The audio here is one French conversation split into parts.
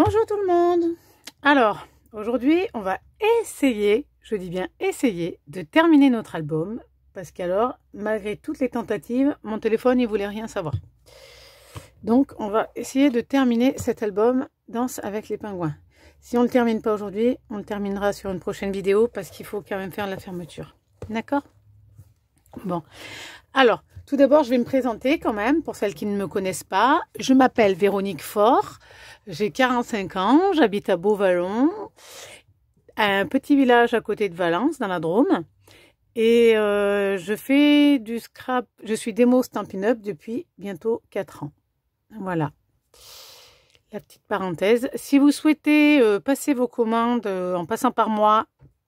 Bonjour tout le monde. Alors, aujourd'hui, on va essayer, je dis bien essayer, de terminer notre album. Parce qu'alors, malgré toutes les tentatives, mon téléphone, il voulait rien savoir. Donc, on va essayer de terminer cet album Danse avec les pingouins. Si on ne le termine pas aujourd'hui, on le terminera sur une prochaine vidéo parce qu'il faut quand même faire la fermeture. D'accord? Bon. Alors, tout d'abord, je vais me présenter quand même pour celles qui ne me connaissent pas. Je m'appelle Véronique Faure, j'ai 45 ans, j'habite à Beauvallon, un petit village à côté de Valence, dans la Drôme. Et je fais du scrap, je suis démo Stampin' Up depuis bientôt 4 ans. Voilà, la petite parenthèse. Si vous souhaitez passer vos commandes en passant par moi,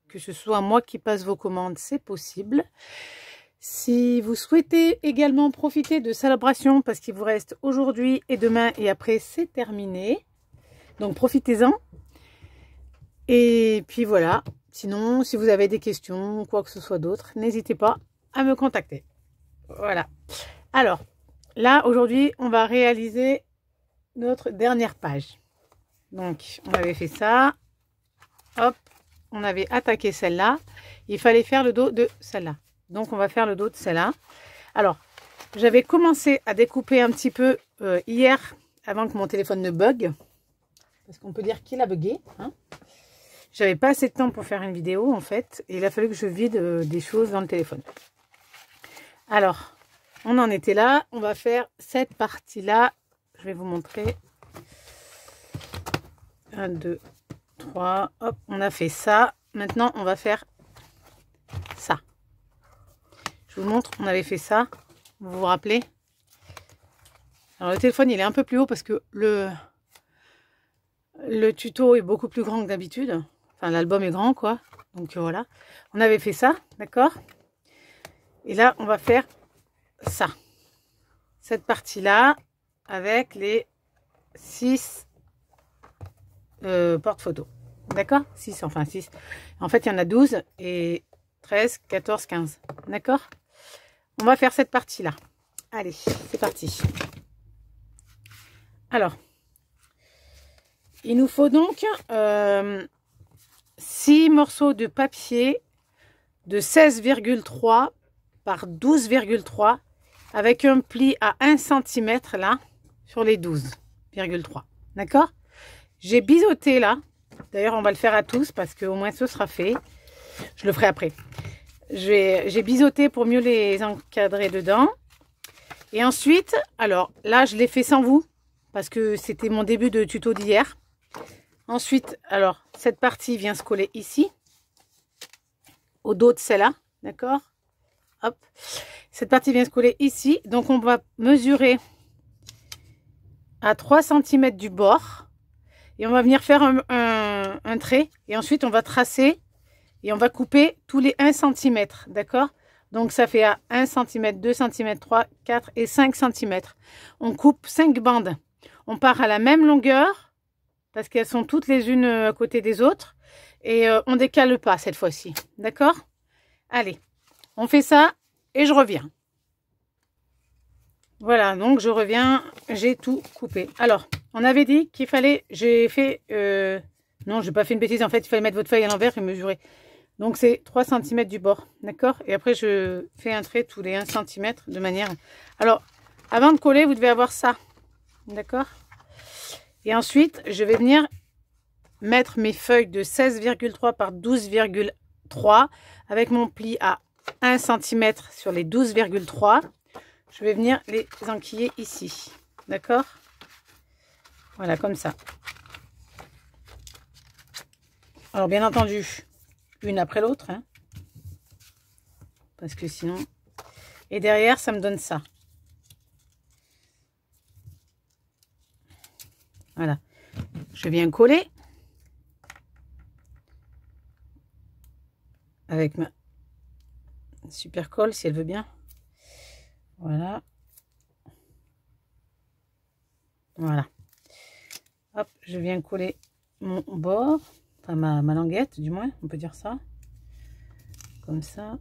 que ce soit moi qui passe vos commandes, c'est possible. Si vous souhaitez également profiter de célébrations, parce qu'il vous reste aujourd'hui et demain, et après c'est terminé. Donc profitez-en. Et puis voilà. Sinon, si vous avez des questions ou quoi que ce soit d'autre, n'hésitez pas à me contacter. Voilà. Alors, là, aujourd'hui, on va réaliser notre dernière page. Donc, on avait fait ça. Hop, on avait attaqué celle-là. Il fallait faire le dos de celle-là. Donc, on va faire le dos de celle-là. Alors, j'avais commencé à découper un petit peu hier, avant que mon téléphone ne bug. Parce qu'on peut dire qu'il a bugué, hein. J'avais pas assez de temps pour faire une vidéo en fait, et il a fallu que je vide des choses dans le téléphone. Alors, on en était là, on va faire cette partie-là. Je vais vous montrer. 1, 2, 3, hop, on a fait ça. Maintenant, on va faire ça. Je vous montre, on avait fait ça. Vous vous rappelez? Alors, le téléphone, il est un peu plus haut parce que le tuto est beaucoup plus grand que d'habitude. Enfin, l'album est grand, quoi. Donc, voilà. On avait fait ça, d'accord? Et là, on va faire ça. Cette partie-là, avec les 6 porte-photos. D'accord? 6, enfin 6. En fait, il y en a 12 et 13, 14, 15. D'accord? On va faire cette partie-là. Allez, c'est parti. Alors, il nous faut donc 6 morceaux de papier de 16,3 par 12,3 avec un pli à 1 cm là sur les 12,3. D'accord? J'ai biseauté là. D'ailleurs, on va le faire à tous parce qu'au moins ce sera fait. Je le ferai après. J'ai biseauté pour mieux les encadrer dedans. Et ensuite, alors là, je l'ai fait sans vous parce que c'était mon début de tuto d'hier. Ensuite, alors, cette partie vient se coller ici, au dos de celle-là, d'accord? Hop, cette partie vient se coller ici. Donc, on va mesurer à 3 cm du bord. Et on va venir faire un trait. Et ensuite, on va tracer et on va couper tous les 1 cm, d'accord? Donc, ça fait à 1 cm, 2 cm, 3, 4 et 5 cm. On coupe 5 bandes. On part à la même longueur. Parce qu'elles sont toutes les unes à côté des autres. Et on décale pas cette fois-ci. D'accord? Allez, on fait ça et je reviens. Voilà, donc je reviens. J'ai tout coupé. Alors, on avait dit qu'il fallait... J'ai fait... non, j'ai pas fait une bêtise. En fait, il fallait mettre votre feuille à l'envers et mesurer. Donc, c'est 3 cm du bord. D'accord? Et après, je fais un trait tous les 1 cm de manière... Alors, avant de coller, vous devez avoir ça. D'accord? Et ensuite, je vais venir mettre mes feuilles de 16,3 par 12,3 avec mon pli à 1 cm sur les 12,3. Je vais venir les enquiller ici. D'accord? Voilà, comme ça. Alors, bien entendu, une après l'autre. Hein, parce que sinon... Et derrière, ça me donne ça. Voilà, je viens coller avec ma super colle si elle veut bien. Voilà. Voilà. Hop, je viens coller mon bord, enfin ma languette du moins, on peut dire ça. Comme ça.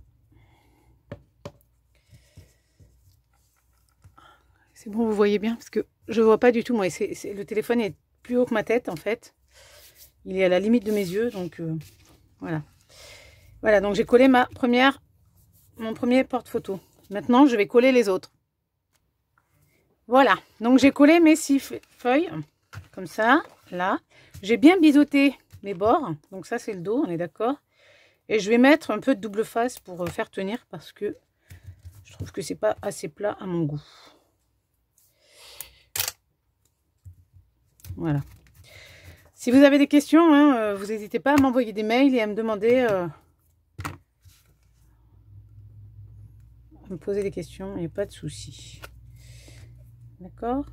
C'est bon, vous voyez bien parce que je vois pas du tout moi. Le téléphone est plus haut que ma tête en fait. Il est à la limite de mes yeux, donc voilà. Voilà, donc j'ai collé mon premier porte-photo. Maintenant, je vais coller les autres. Voilà, donc j'ai collé mes 6 feuilles, comme ça, là. J'ai bien biseauté mes bords, donc ça c'est le dos, on est d'accord. Et je vais mettre un peu de double face pour faire tenir, parce que je trouve que c'est pas assez plat à mon goût. Voilà. Si vous avez des questions, hein, vous n'hésitez pas à m'envoyer des mails et à me demander, à me poser des questions, il n'y a pas de souci. D'accord?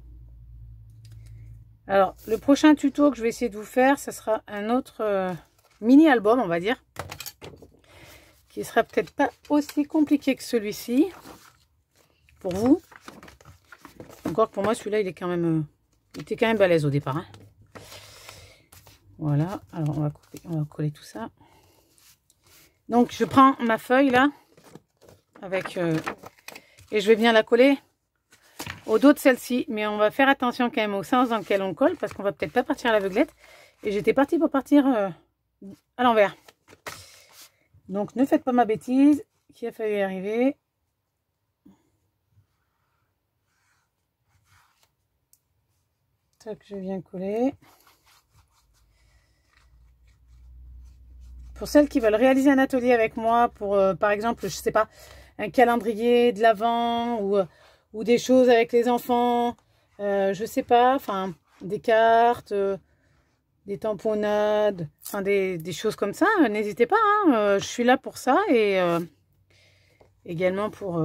Alors, le prochain tuto que je vais essayer de vous faire, ça sera un autre mini-album, on va dire, qui sera peut-être pas aussi compliqué que celui-ci, pour vous. Encore que pour moi, celui-là, il est quand même, il était quand même balèze au départ. Hein. Voilà, alors on va coller tout ça. Donc, je prends ma feuille là, avec et je vais bien la coller au dos de celle-ci, mais on va faire attention quand même au sens dans lequel on colle, parce qu'on va peut-être pas partir à l'aveuglette. Et j'étais partie pour partir à l'envers. Donc ne faites pas ma bêtise, qui a failli arriver. Tac, je viens coller. Pour celles qui veulent réaliser un atelier avec moi, pour par exemple, je sais pas, un calendrier de l'Avent ou des choses avec les enfants, je sais pas, enfin des cartes, des tamponnades, enfin des choses comme ça, n'hésitez pas, hein, je suis là pour ça et également pour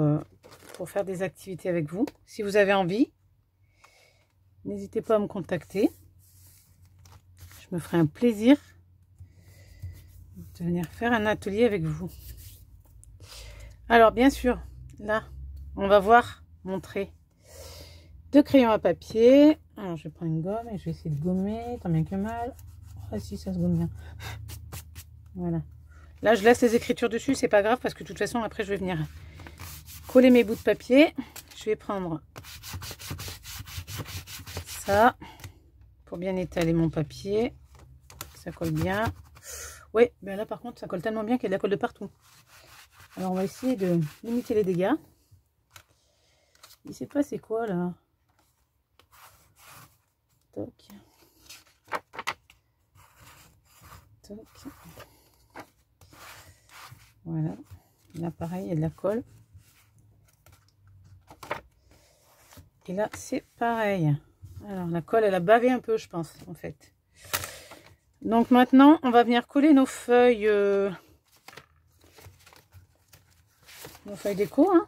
faire des activités avec vous. Si vous avez envie, n'hésitez pas à me contacter. Je me ferai un plaisir de venir faire un atelier avec vous. Alors bien sûr, là, on va voir mon trait de crayon à papier. Alors je vais prendre une gomme et je vais essayer de gommer, tant bien que mal. Ah si, ça se gomme bien. Voilà. Là, je laisse les écritures dessus, c'est pas grave parce que de toute façon, après, je vais venir coller mes bouts de papier. Je vais prendre ça pour bien étaler mon papier. Ça colle bien. Oui, ben là par contre, ça colle tellement bien qu'il y a de la colle de partout. Alors, on va essayer de limiter les dégâts. Je sais pas c'est quoi là. Toc. Toc. Voilà. Là pareil, il y a de la colle. Et là c'est pareil. Alors la colle elle a bavé un peu je pense en fait. Donc maintenant on va venir coller nos feuilles déco. Hein.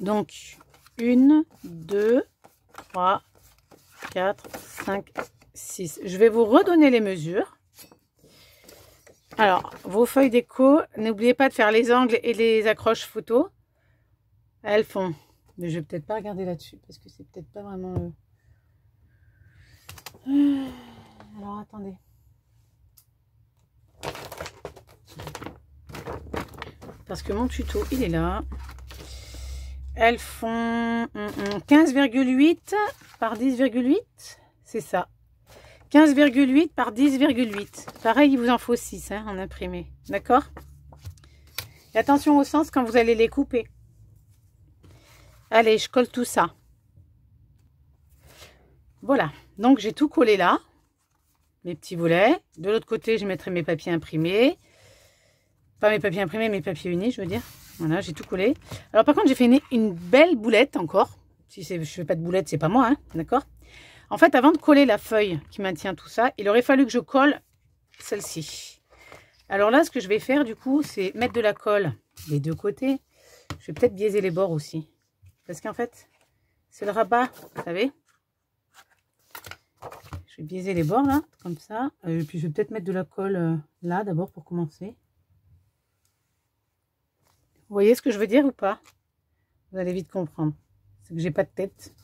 Donc 1, 2, 3, 4, 5, 6. Je vais vous redonner les mesures. Alors, vos feuilles déco, n'oubliez pas de faire les angles et les accroches photos. Elles font. Mais je vais peut-être pas regarder là-dessus parce que c'est peut-être pas vraiment le... Alors, attendez. Parce que mon tuto, il est là. Elles font 15,8 par 10,8. C'est ça. 15,8 par 10,8. Pareil, il vous en faut 6 hein, en imprimé. D'accord? Et attention au sens quand vous allez les couper. Allez, je colle tout ça. Voilà. Donc, j'ai tout collé là. Mes petits volets. De l'autre côté, je mettrai mes papiers imprimés. Pas mes papiers imprimés, mes papiers unis, je veux dire. Voilà, j'ai tout collé. Alors, par contre, j'ai fait une belle boulette encore. Si je ne fais pas de boulette, c'est pas moi, hein, d'accord? En fait, avant de coller la feuille qui maintient tout ça, il aurait fallu que je colle celle-ci. Alors là, ce que je vais faire, du coup, c'est mettre de la colle des deux côtés. Je vais peut-être biaiser les bords aussi. Parce qu'en fait, c'est le rabat, vous savez. Je vais biaiser les bords, là, comme ça. Et puis, je vais peut-être mettre de la colle là, d'abord, pour commencer. Vous voyez ce que je veux dire ou pas? Vous allez vite comprendre. C'est que j'ai pas de tête.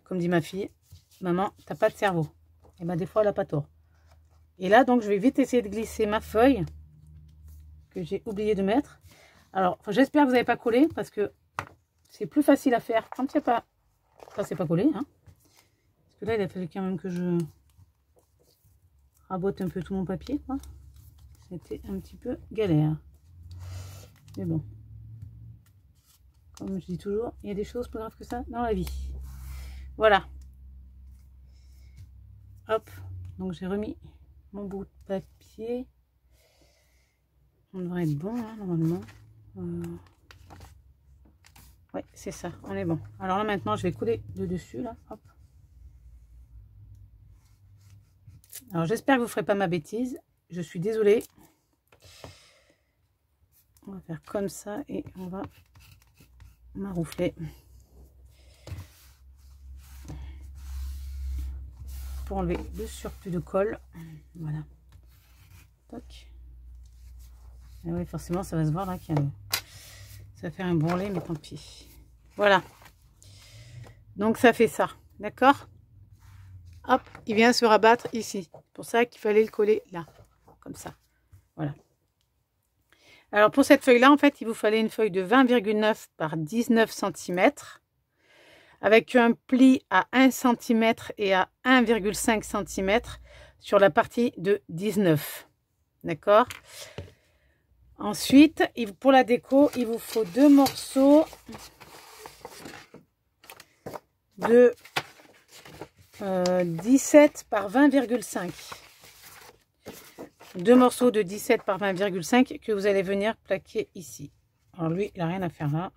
Comme dit ma fille. Maman, t'as pas de cerveau. Et ben des fois, elle a pas tort. Et là, donc, je vais vite essayer de glisser ma feuille que j'ai oublié de mettre. Alors, j'espère que vous n'avez pas collé parce que c'est plus facile à faire quand il n'y a pas... Quand c'est pas collé, hein. Parce Parce que là, il a fallu quand même que je rabote un peu tout mon papier, quoi. C'était un petit peu galère. Mais bon. Comme je dis toujours, il y a des choses plus graves que ça dans la vie. Voilà. Hop. Donc j'ai remis mon bout de papier. On devrait être bon, hein, normalement. Ouais, c'est ça. On est bon. Alors là, maintenant, je vais coller de dessus, là. Hop. Alors, j'espère que vous ne ferez pas ma bêtise. Je suis désolée. On va faire comme ça et on va maroufler. Pour enlever le surplus de colle. Voilà. Toc. Et oui, forcément, ça va se voir là qu'il y a le... Ça va faire un bourrelet, mais tant pis. Voilà. Donc, ça fait ça. D'accord? Hop, il vient se rabattre ici. C'est pour ça qu'il fallait le coller là. Comme ça. Voilà. Alors, pour cette feuille-là, en fait, il vous fallait une feuille de 20,9 par 19 cm. Avec un pli à 1 cm et à 1,5 cm sur la partie de 19. D'accord? Ensuite, pour la déco, il vous faut 2 morceaux de 17 par 20,5. 2 morceaux de 17 par 20,5 que vous allez venir plaquer ici. Alors lui, il n'a rien à faire là.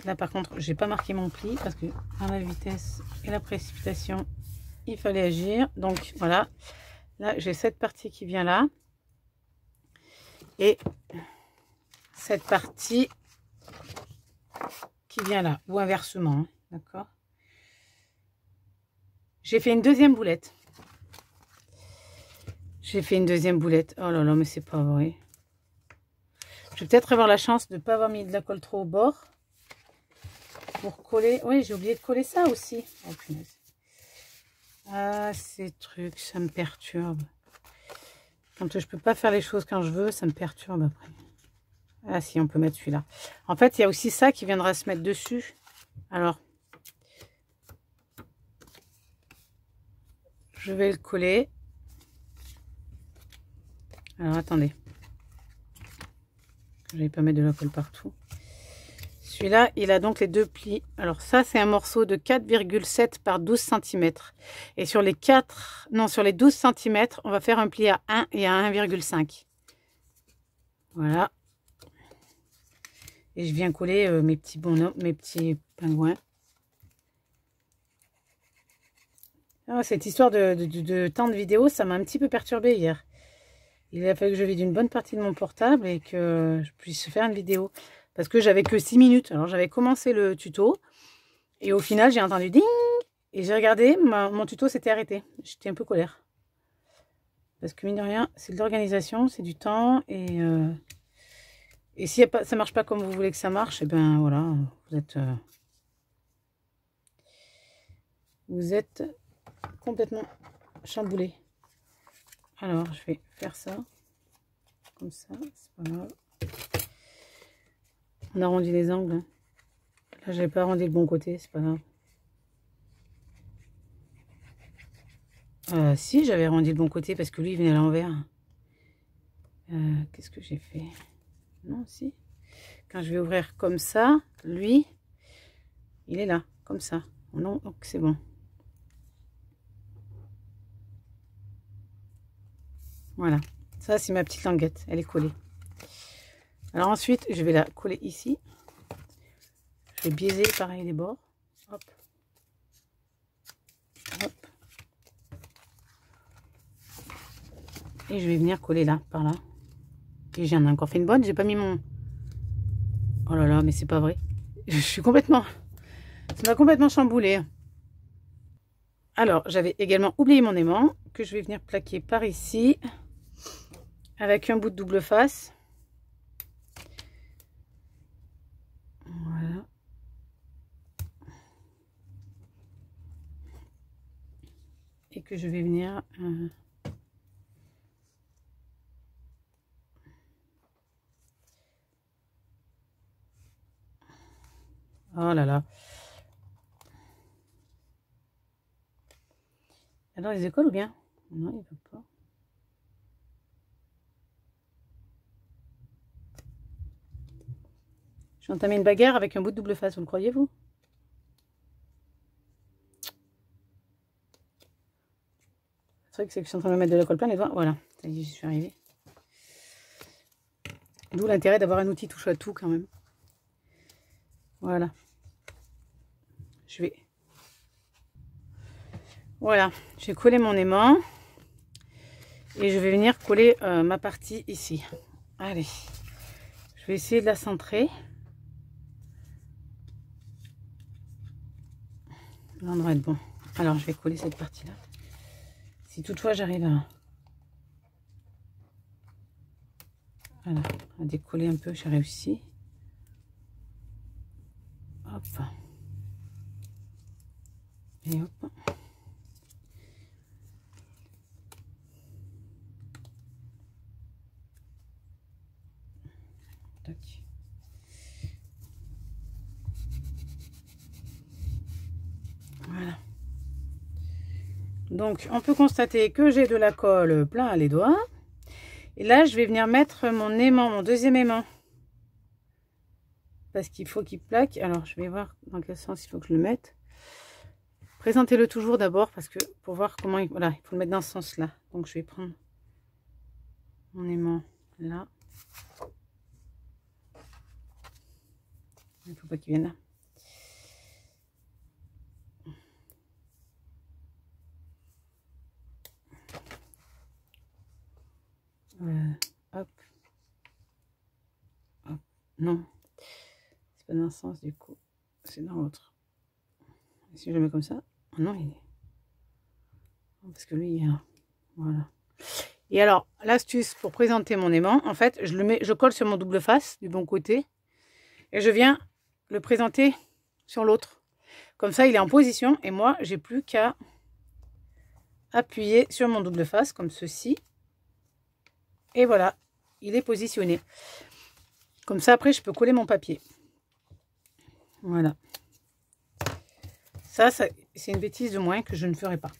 Là par contre, j'ai pas marqué mon pli parce que dans la vitesse et la précipitation, il fallait agir. Donc voilà, là j'ai cette partie qui vient là. Et cette partie qui vient là, ou inversement, hein, d'accord. J'ai fait une deuxième boulette. J'ai fait une deuxième boulette. Oh là là, mais c'est pas vrai. Je vais peut-être avoir la chance de ne pas avoir mis de la colle trop au bord. Pour coller. Oui, j'ai oublié de coller ça aussi. Oh punaise. Ah, ces trucs, ça me perturbe. Quand je peux pas faire les choses quand je veux, ça me perturbe après. Ah si, on peut mettre celui-là. En fait, il y a aussi ça qui viendra se mettre dessus. Alors, je vais le coller. Alors, attendez. Je vais pas mettre de la colle partout. Celui-là, il a donc les deux plis. Alors ça, c'est un morceau de 4,7 par 12 cm. Et sur les 12 cm, on va faire un pli à 1 et à 1,5. Voilà. Et je viens coller mes petits bonhommes, mes petits pingouins. Ah, cette histoire de temps de vidéo, ça m'a un petit peu perturbée hier. Il a fallu que je vide une bonne partie de mon portable et que je puisse faire une vidéo. Parce que j'avais que 6 minutes. Alors j'avais commencé le tuto. Et au final, j'ai entendu ding. Et j'ai regardé, mon tuto s'était arrêté. J'étais un peu colère. Parce que mine de rien, c'est de l'organisation, c'est du temps. Et si ça marche pas comme vous voulez que ça marche, et ben voilà, vous êtes complètement chamboulé. Alors, je vais faire ça. Comme ça, c'est pas grave. On arrondit les angles. Hein. Là, j'avais pas arrondi le bon côté, c'est pas grave. Si, j'avais arrondi le bon côté parce que lui, il venait à l'envers. Qu'est-ce que j'ai fait? Non, si. Quand je vais ouvrir comme ça, lui, il est là, comme ça. Non, donc c'est bon. Voilà. Ça, c'est ma petite languette. Elle est collée. Alors ensuite, je vais la coller ici. Je vais biaiser pareil les bords. Hop. Hop. Et je vais venir coller là, par là. Et j'en ai encore fait une bonne. J'ai pas mis mon... Oh là là, mais c'est pas vrai. Je suis complètement... Ça m'a complètement chamboulé. Alors, j'avais également oublié mon aimant que je vais venir plaquer par ici. Avec un bout de double face. Voilà. Et que je vais venir... Oh là là. Alors les écoles ou bien? Non, il ne veut pas. J'ai entamé une bagarre avec un bout de double face, vous le croyez, vous? C'est vrai que c'est que je suis en train de me mettre de la colle plein les doigts. Voilà, ça y est, j'y suis arrivée. D'où l'intérêt d'avoir un outil touche à tout quand même. Voilà. Je vais... Voilà, j'ai collé mon aimant. Et je vais venir coller ma partie ici. Allez, je vais essayer de la centrer. Là, on devrait être bon. Alors, je vais coller cette partie-là. Si toutefois j'arrive voilà, à décoller un peu, j'ai réussi. Hop. Et hop. Tac. Voilà. Donc, on peut constater que j'ai de la colle plein les doigts. Et là, je vais venir mettre mon aimant, mon deuxième aimant. Parce qu'il faut qu'il plaque. Alors, je vais voir dans quel sens il faut que je le mette. Présentez-le toujours d'abord parce que pour voir comment il... Voilà, il faut le mettre dans ce sens-là. Donc, je vais prendre mon aimant là. Il ne faut pas qu'il vienne là. Hop. Hop. Non. C'est pas dans le sens du coup. C'est dans l'autre. Si je le mets comme ça. Oh non, il est... Parce que lui, il a... Voilà. Et alors, l'astuce pour présenter mon aimant, en fait, je colle sur mon double face du bon côté. Et je viens le présenter sur l'autre. Comme ça, il est en position. Et moi, j'ai plus qu'à appuyer sur mon double face, comme ceci. Et voilà, il est positionné. Comme ça, après, je peux coller mon papier. Voilà. Ça c'est une bêtise de moins que je ne ferai pas.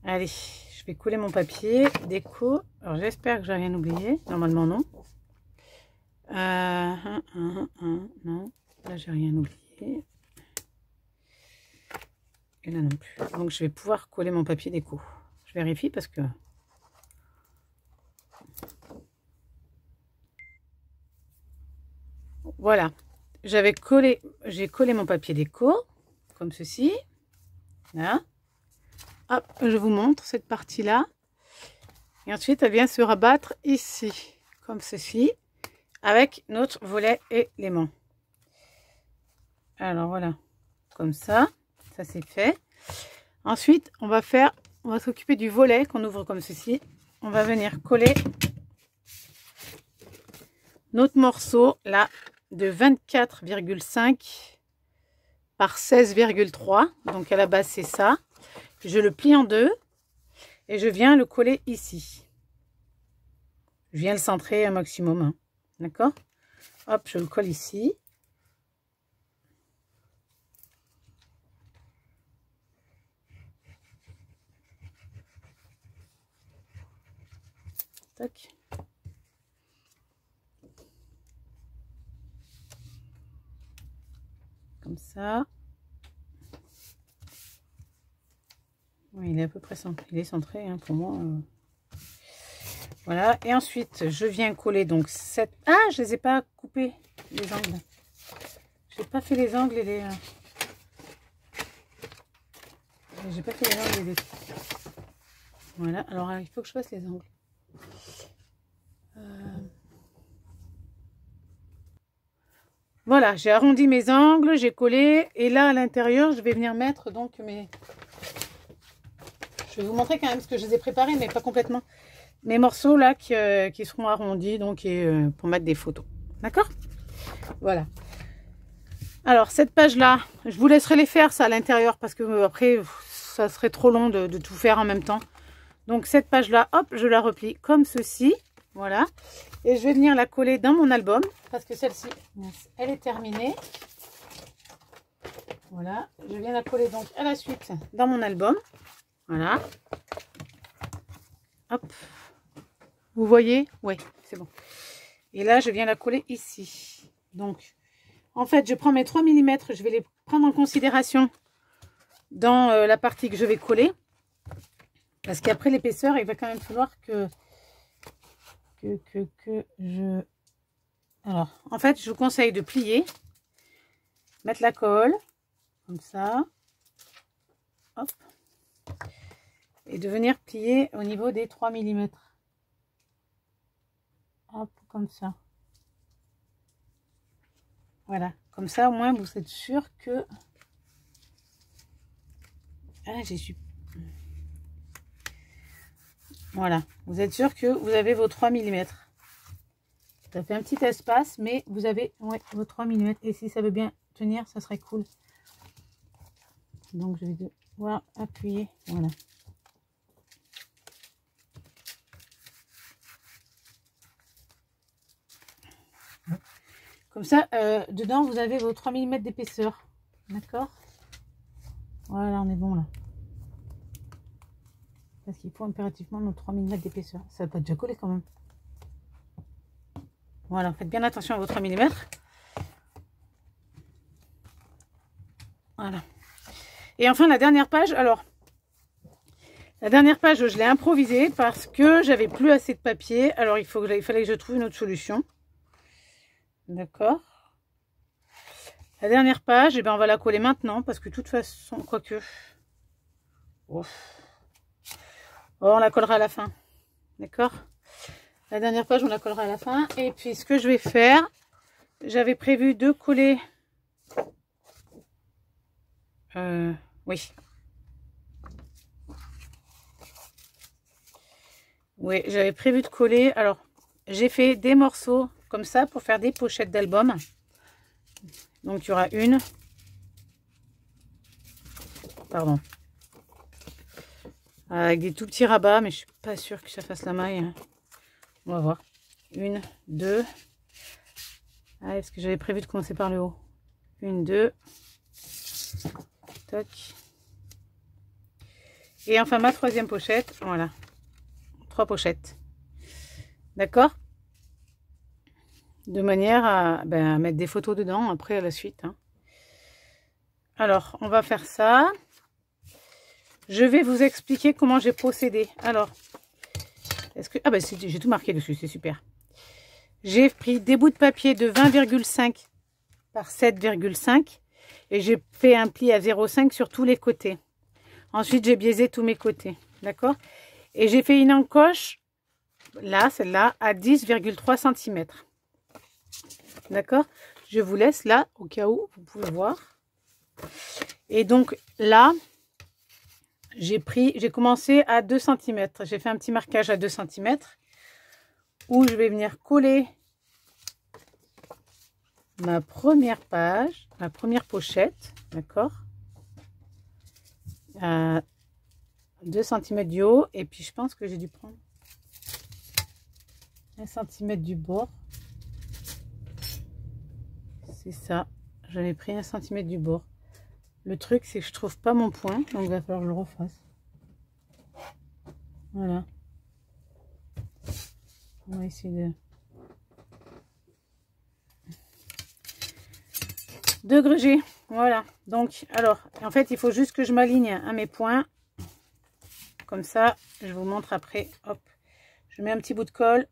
Allez, je vais coller mon papier déco. Alors, j'espère que j'ai rien oublié. Normalement, non. Non, là, j'ai rien oublié. Et là non plus. Donc, je vais pouvoir coller mon papier déco. Je vérifie parce que... Voilà. J'ai collé mon papier déco. Comme ceci. Là. Hop, je vous montre cette partie-là. Et ensuite, elle vient se rabattre ici. Comme ceci. Avec notre volet et l'aimant. Alors, voilà. Comme ça. Ça, c'est fait. Ensuite, on va s'occuper du volet qu'on ouvre comme ceci. On va venir coller notre morceau là de 24,5 par 16,3. Donc à la base c'est ça. Je le plie en deux et je viens le coller ici. Je viens le centrer un maximum. Hein. D'accord? Hop, je le colle ici. Tac. Comme ça. Oui, il est à peu près centré. Il est centré hein, pour moi. Voilà. Et ensuite, je viens coller donc cette... Ah, je les ai pas coupés, les angles. Je n'ai pas fait les angles et les... J'ai pas fait les angles et les... Voilà. Alors, il faut que je fasse les angles. Voilà, j'ai arrondi mes angles, j'ai collé. Et là, à l'intérieur, je vais venir mettre donc mes... Je vais vous montrer quand même ce que je les ai préparés, mais pas complètement. Mes morceaux là qui seront arrondis, donc pour mettre des photos. D'accord? Voilà. Alors, cette page-là, je vous laisserai les faire, ça, à l'intérieur, parce que après, ça serait trop long de tout faire en même temps. Donc, cette page-là, hop, je la replie comme ceci. Voilà. Et je vais venir la coller dans mon album, parce que celle-ci, elle est terminée. Voilà, je viens la coller donc à la suite dans mon album. Voilà. Hop. Vous voyez? Oui, c'est bon. Et là, je viens la coller ici. Donc, en fait, je prends mes 3 mm, je vais les prendre en considération dans la partie que je vais coller. Parce qu'après l'épaisseur, il va quand même falloir que je... Alors, en fait, je vous conseille de plier, mettre la colle, comme ça. Hop. Et de venir plier au niveau des 3 mm. Hop, comme ça. Voilà, comme ça au moins vous êtes sûr que... Ah, j'ai su... Voilà, vous êtes sûr que vous avez vos 3 mm. Ça fait un petit espace, mais vous avez vos 3 mm. Et si ça veut bien tenir, ça serait cool. Donc je vais devoir appuyer. Voilà. Comme ça, dedans, vous avez vos 3 mm d'épaisseur. D'accord? Voilà, on est bon là. Parce qu'il faut impérativement nos 3 mm d'épaisseur. Ça va pas déjà coller quand même. Voilà, faites bien attention à vos 3 mm. Voilà. Et enfin, la dernière page. Alors, la dernière page, je l'ai improvisée parce que j'avais plus assez de papier. Alors, il fallait que je trouve une autre solution. D'accord. La dernière page, eh ben, on va la coller maintenant parce que de toute façon, quoique... Oh, on la collera à la fin. D'accord. La dernière page, on la collera à la fin. Et puis, ce que je vais faire, j'avais prévu de coller... oui. Oui, j'avais prévu de coller. Alors, j'ai fait des morceaux comme ça pour faire des pochettes d'album. Donc, il y aura une. Pardon. Avec des tout petits rabats, mais je suis pas sûre que ça fasse la maille. On va voir. Une, deux. Ah, est-ce que j'avais prévu de commencer par le haut? Une, deux. Toc. Et enfin, ma troisième pochette. Voilà. 3 pochettes. D'accord? De manière à mettre des photos dedans après à la suite. Hein. Alors, on va faire ça. Je vais vous expliquer comment j'ai procédé. Alors, est-ce que... Ah ben, j'ai tout marqué dessus, c'est super. J'ai pris des bouts de papier de 20,5 par 7,5 et j'ai fait un pli à 0,5 sur tous les côtés. Ensuite, j'ai biaisé tous mes côtés. D'accord? Et j'ai fait une encoche, là, celle-là, à 10,3 cm. D'accord? Je vous laisse là, au cas où, vous pouvez voir. Et donc, là, j'ai commencé à 2 cm. J'ai fait un petit marquage à 2 cm où je vais venir coller ma première page, ma première pochette, d'accord? À 2 cm du haut. Et puis, je pense que j'ai dû prendre 1 cm du bord. C'est ça, j'avais pris 1 cm du bord. Le truc, c'est que je trouve pas mon point, donc il va falloir que je le refasse. Voilà. On va essayer de gruger. Voilà. Donc, alors, en fait, il faut juste que je m'aligne à mes points. Comme ça, je vous montre après. Hop, je mets un petit bout de colle.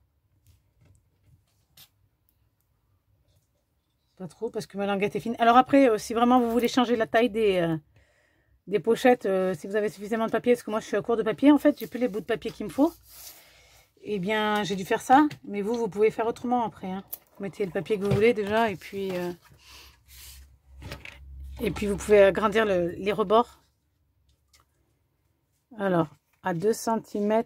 Pas trop parce que ma languette est fine. Alors après, si vraiment vous voulez changer la taille des pochettes, si vous avez suffisamment de papier, parce que moi je suis à court de papier, en fait, j'ai plus les bouts de papier qu'il me faut. Eh bien, j'ai dû faire ça. Mais vous pouvez faire autrement après. Hein. Vous mettez le papier que vous voulez déjà et puis vous pouvez agrandir les rebords. Alors, à 2 cm,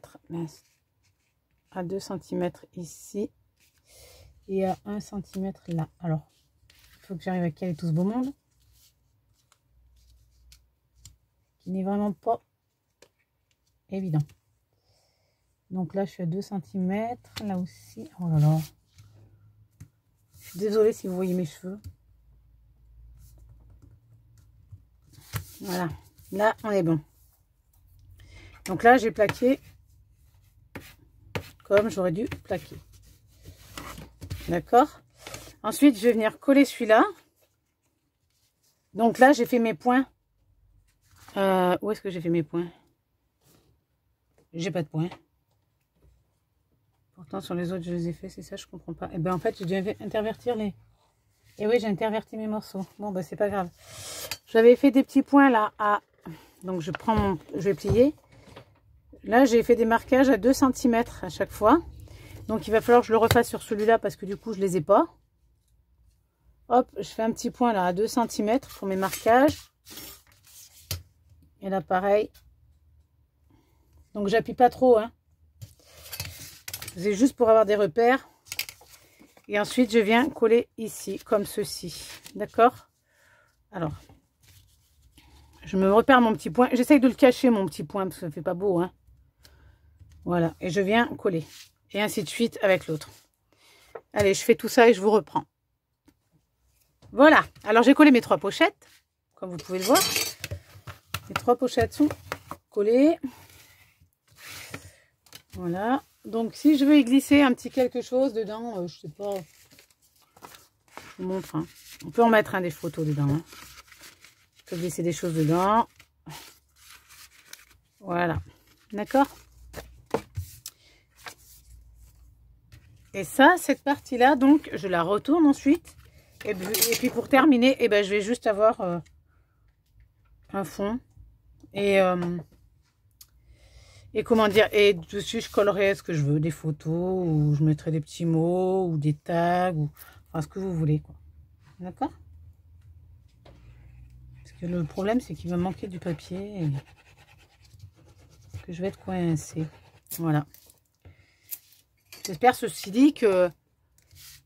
à 2 cm ici et à 1 cm là. Alors, il faut que j'arrive à caler tout ce beau monde qui n'est vraiment pas évident. Donc là, je suis à 2 cm. Là aussi, oh là là. Je suis désolée si vous voyez mes cheveux. Voilà, là on est bon. Donc là j'ai plaqué comme j'aurais dû plaquer. D'accord. Ensuite je vais venir coller celui-là. Donc là j'ai fait mes points. Où est-ce que j'ai fait mes points? J'ai pas de points. Pourtant sur les autres je les ai fait, c'est ça, je comprends pas. Et ben en fait j'ai dû intervertir les... Et oui, j'ai interverti mes morceaux. Bon ben c'est pas grave. J'avais fait des petits points là à... Donc je prends mon... Je vais plier. Là j'ai fait des marquages à 2 cm à chaque fois. Donc il va falloir que je le refasse sur celui-là parce que du coup je les ai pas. Hop, je fais un petit point là à 2 cm pour mes marquages. Et là pareil. Donc j'appuie pas trop, hein. C'est juste pour avoir des repères. Et ensuite je viens coller ici comme ceci. D'accord? Alors, je me repère mon petit point. J'essaye de le cacher mon petit point parce que ça fait pas beau, hein. Voilà, et je viens coller. Et ainsi de suite avec l'autre. Allez, je fais tout ça et je vous reprends. Voilà, alors j'ai collé mes 3 pochettes, comme vous pouvez le voir. Les 3 pochettes sont collées. Voilà, donc si je veux y glisser un petit quelque chose dedans, je sais pas, je vous montre. Hein. On peut en mettre des photos dedans. Hein. On peut glisser des choses dedans. Voilà, d'accord. Et ça, cette partie-là, donc, je la retourne ensuite. Et puis pour terminer, eh ben, je vais juste avoir un fond. Et comment dire, et dessus, je collerai ce que je veux, des photos, ou je mettrai des petits mots, ou des tags, ou enfin ce que vous voulez, quoi. D'accord? Parce que le problème, c'est qu'il va manquer du papier et que je vais être coincée. Voilà. J'espère, ceci dit, que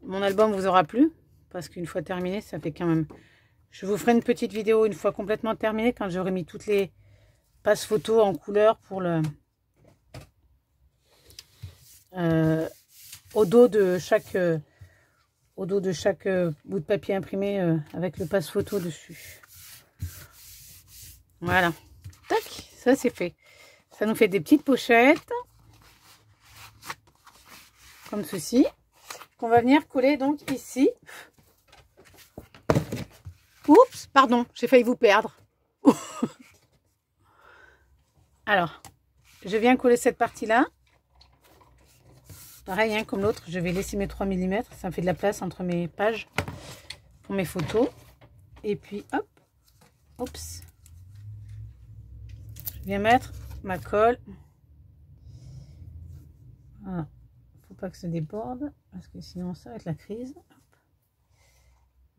mon album vous aura plu. Parce qu'une fois terminé, ça fait quand même... Je vous ferai une petite vidéo une fois complètement terminée, quand j'aurai mis toutes les pages photos en couleur pour le... au dos de chaque bout de papier imprimé avec le passe photo dessus. Voilà. Tac, ça c'est fait. Ça nous fait des petites pochettes. Comme ceci. Qu'on va venir coller donc ici. Oups, pardon, j'ai failli vous perdre. Alors, je viens coller cette partie-là. Pareil, hein, comme l'autre, je vais laisser mes 3 mm. Ça me fait de la place entre mes pages pour mes photos. Et puis, hop, oups. Je viens mettre ma colle. Voilà. Faut pas que ça déborde, parce que sinon ça va être la crise. Hop.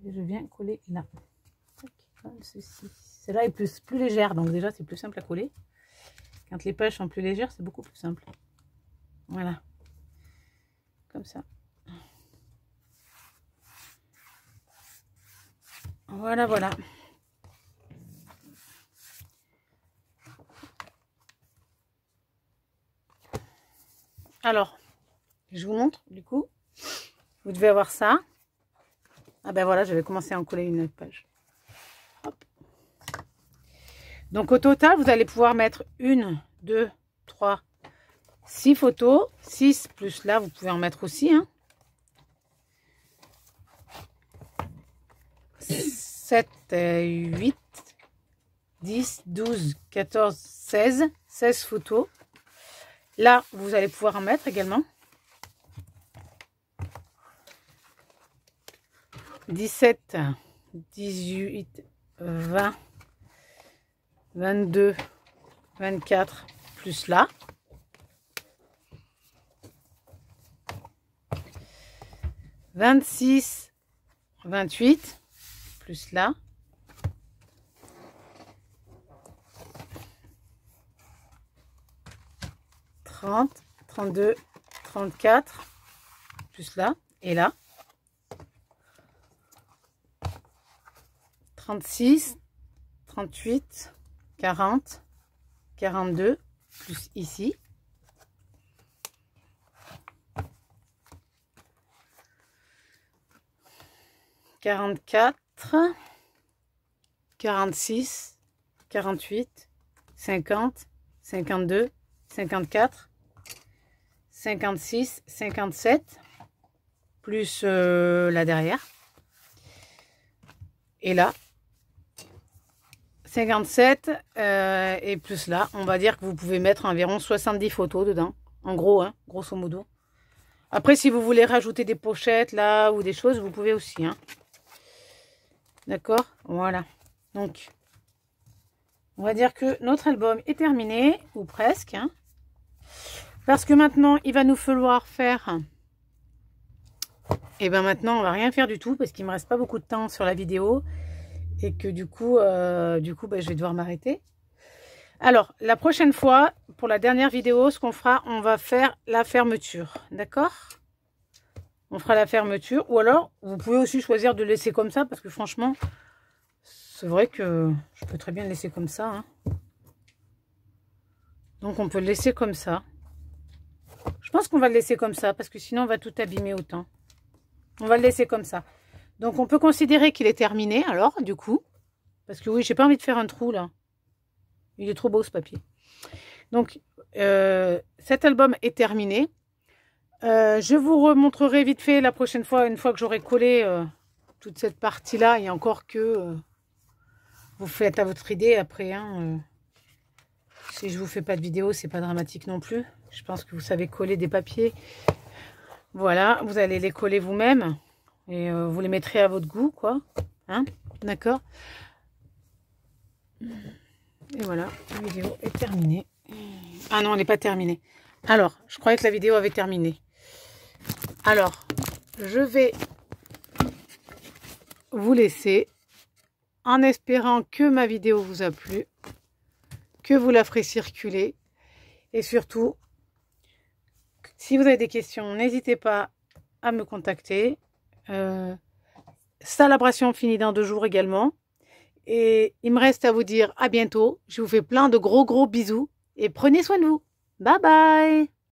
Et je viens coller là. Comme ceci. Celle-là est plus légère, donc déjà c'est plus simple à coller. Quand les pages sont plus légères, c'est beaucoup plus simple. Voilà. Comme ça. Voilà, voilà. Alors, je vous montre, du coup. Vous devez avoir ça. Ah ben voilà, j'avais commencé à en coller une autre page. Hop. Donc au total, vous allez pouvoir mettre 1, 2, 3, 6 photos. 6 plus là, vous pouvez en mettre aussi. Hein. 7, 8, 10, 12, 14, 16. 16 photos. Là, vous allez pouvoir en mettre également. 17, 18, 20, 22, 24, plus là. 26, 28, plus là. 30, 32, 34, plus là, et là. 36, 38, 40, 42, plus ici. 44, 46, 48, 50, 52, 54, 56, 57, plus là derrière. Et là, 57 et plus là, on va dire que vous pouvez mettre environ 70 photos dedans. En gros, hein, grosso modo. Après, si vous voulez rajouter des pochettes là ou des choses, vous pouvez aussi. Hein. D'accord? Voilà. Donc, on va dire que notre album est terminé, ou presque. Hein, parce que maintenant, il va nous falloir faire... Et bien maintenant, on va rien faire du tout parce qu'il me reste pas beaucoup de temps sur la vidéo. Et que du coup, ben, je vais devoir m'arrêter. Alors, la prochaine fois, pour la dernière vidéo, ce qu'on fera, on va faire la fermeture. D'accord? On fera la fermeture. Ou alors, vous pouvez aussi choisir de laisser comme ça. Parce que franchement, c'est vrai que je peux très bien le laisser comme ça. Hein. Donc, on peut le laisser comme ça. Je pense qu'on va le laisser comme ça. Parce que sinon, on va tout abîmer autant. On va le laisser comme ça. Donc, on peut considérer qu'il est terminé, alors, du coup. Parce que oui, j'ai pas envie de faire un trou, là. Il est trop beau, ce papier. Donc, cet album est terminé. Je vous remontrerai vite fait la prochaine fois, une fois que j'aurai collé toute cette partie-là. Et encore que vous faites à votre idée après. Hein, si je vous fais pas de vidéo, c'est pas dramatique non plus. Je pense que vous savez coller des papiers. Voilà, vous allez les coller vous-même. Et vous les mettrez à votre goût, quoi. Hein? D'accord? Et voilà, la vidéo est terminée. Ah non, elle n'est pas terminée. Alors, je croyais que la vidéo avait terminé. Alors, je vais vous laisser en espérant que ma vidéo vous a plu, que vous la ferez circuler. Et surtout, si vous avez des questions, n'hésitez pas à me contacter. Salabration finie dans 2 jours également. Et il me reste à vous dire à bientôt. Je vous fais plein de gros bisous. Et prenez soin de vous. Bye bye.